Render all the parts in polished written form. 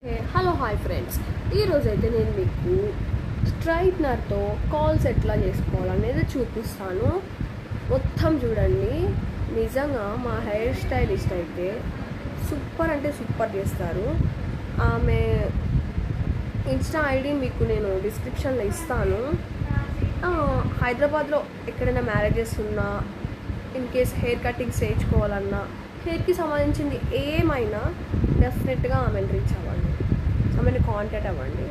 Hello hi friends, ఈరోజైతే నేను మీకు స్ట్రైట్నర్తో కాల్స్ ఎట్లా చేసుకోవాలనేది చూపిస్తాను. మొత్తం చూడండి. నిజంగా మా హెయిర్ స్టైలిస్ట్ అయితే సూపర్ అంటే సూపర్ చేస్తారు. ఆమె ఇన్స్టా ఐడి మీకు నేను డిస్క్రిప్షన్లో ఇస్తాను. హైదరాబాద్లో ఎక్కడైనా మ్యారేజెస్ ఉన్నా, ఇన్ కేస్ హెయిర్ కటింగ్స్ చేయించుకోవాలన్నా, హెయిర్కి సంబంధించింది ఏమైనా డెఫినెట్గా ఆమెను రీచ్ అవ్వండి, ఆమెను కాంటాక్ట్ అవ్వండి.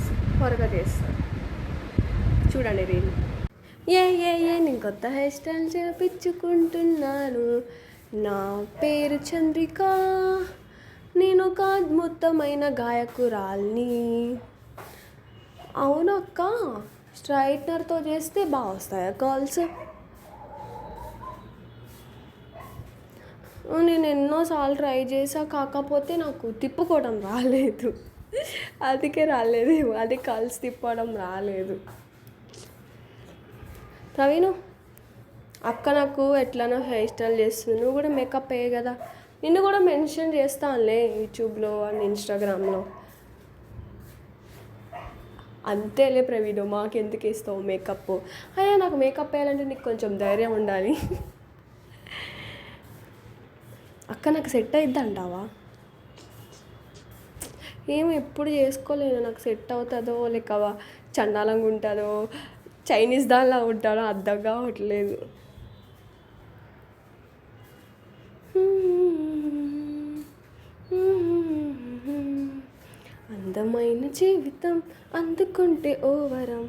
సూపర్గా చేస్తారు. చూడండి రీల్. నేను కొత్త హెయిర్ స్టైల్ చేపించుకుంటున్నాను. నా పేరు చంద్రిక, నేను ఒక అద్భుతమైన గాయకురాల్ని. అవునక్క, స్ట్రైట్నర్తో చేస్తే బాగా వస్తాయా కాల్స్? నేను ఎన్నోసార్లు ట్రై చేసా, కాకపోతే నాకు తిప్పుకోవడం రాలేదు. అందుకే రాలేదేమో, అది కలిసి తిప్పడం రాలేదు. ప్రవీణు అక్క నాకు ఎట్లనో హెయిర్ స్టైల్ చేస్తుంది, నువ్వు కూడా మేకప్ అయ్యే కదా, నిన్ను కూడా మెన్షన్ చేస్తానులే యూట్యూబ్లో అండ్ ఇన్స్టాగ్రామ్లో. అంతేలే ప్రవీణు, మాకెందుకు ఇస్తావు మేకప్? అయినా నాకు మేకప్ వేయాలంటే నీకు కొంచెం ధైర్యం ఉండాలి. అక్క నాకు సెట్ అయిద్ది అంటావా? ఏమో ఎప్పుడు చేసుకోలేను, నాకు సెట్ అవుతుందో లేక చండాలంగా ఉంటుందో చైనీస్ దానిలా ఉంటాడో అర్థం కావట్లేదు. అందమైన జీవితం అందుకుంటే ఓ వరం,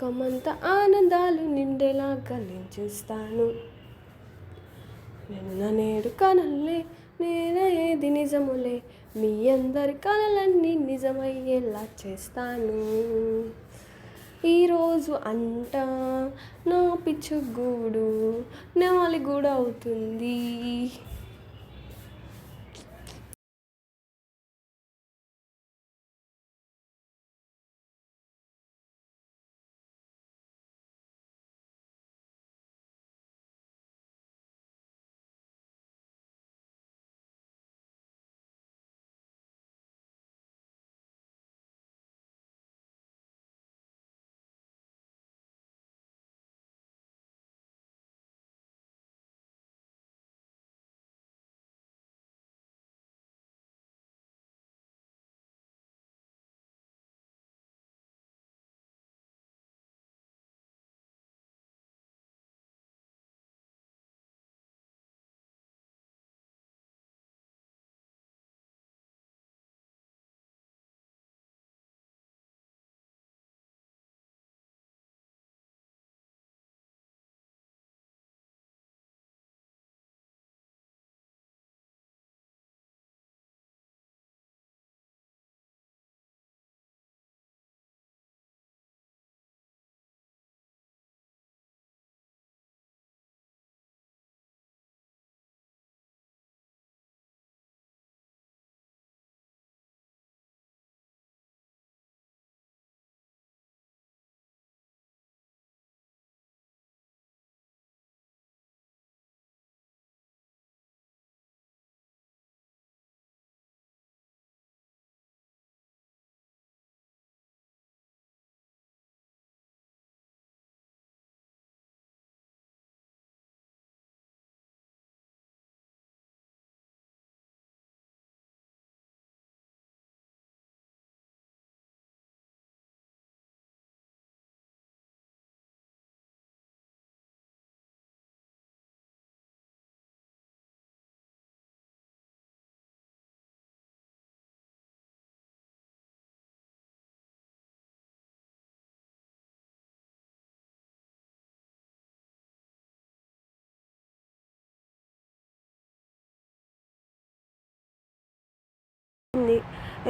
కొమంత ఆనందాలు నిండేలాగా నేను చేస్తాను. నిన్న నేడు కనల్లే నేనేది నిజములే, మీ అందరి కలలన్నీ నిజమయ్యేలా చేస్తాను. ఈరోజు అంట నా పిచ్చుగూడు నెమలిగూడు అవుతుంది.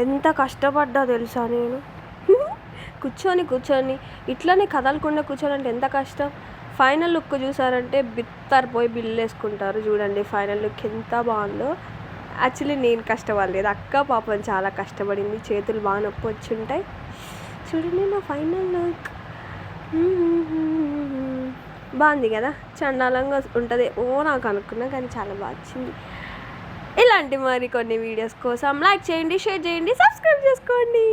ఎంత కష్టపడ్డా తెలుసా నేను. కూర్చొని ఇట్లనే కదలకుండా కూర్చోనంటే ఎంత కష్టం. ఫైనల్ లుక్ చూసారంటే బిత్తర్ పోయి బిల్లు వేసుకుంటారు. చూడండి ఫైనల్ లుక్ ఎంత బాగుందో. యాక్చువల్లీ నేను కష్టపడలేదు, అక్క పాపం చాలా కష్టపడింది, చేతులు బాగా నొప్పి వచ్చి ఉంటాయి. చూడండి నా ఫైనల్ లుక్ బాగుంది కదా, చండాలంగా ఉంటుంది ఓ నాకు అనుకున్నా, కానీ చాలా బాగా వచ్చింది. ఇలాంటి మరి కొన్ని వీడియోస్ కోసం లైక్ చేయండి, షేర్ చేయండి, సబ్స్క్రైబ్ చేసుకోండి.